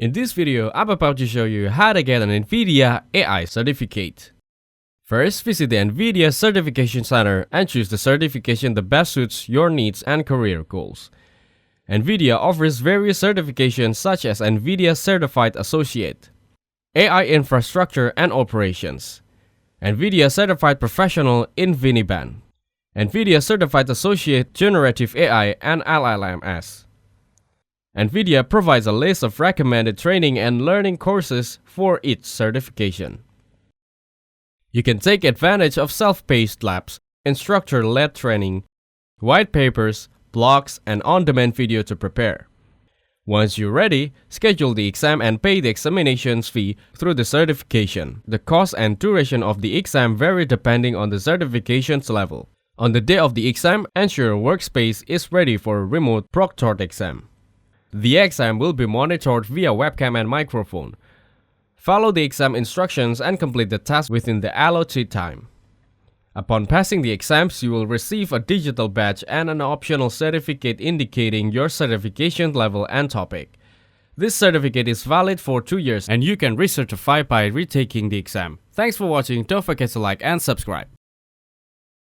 In this video, I'm about to show you how to get an NVIDIA AI certificate. First, visit the NVIDIA Certification Center and choose the certification that best suits your needs and career goals. NVIDIA offers various certifications such as NVIDIA Certified Associate, AI Infrastructure and Operations, NVIDIA Certified Professional in InfiniBand, NVIDIA Certified Associate Generative AI and LLMS. NVIDIA provides a list of recommended training and learning courses for each certification. You can take advantage of self-paced labs, instructor-led training, white papers, blogs, and on-demand video to prepare. Once you're ready, schedule the exam and pay the examinations fee through the certification. The cost and duration of the exam vary depending on the certification's level. On the day of the exam, ensure your workspace is ready for a remote proctored exam. The exam will be monitored via webcam and microphone. Follow the exam instructions and complete the task within the allotted time. Upon passing the exams, you will receive a digital badge and an optional certificate indicating your certification level and topic. This certificate is valid for 2 years and you can recertify by retaking the exam. Thanks for watching. Don't forget to like and subscribe.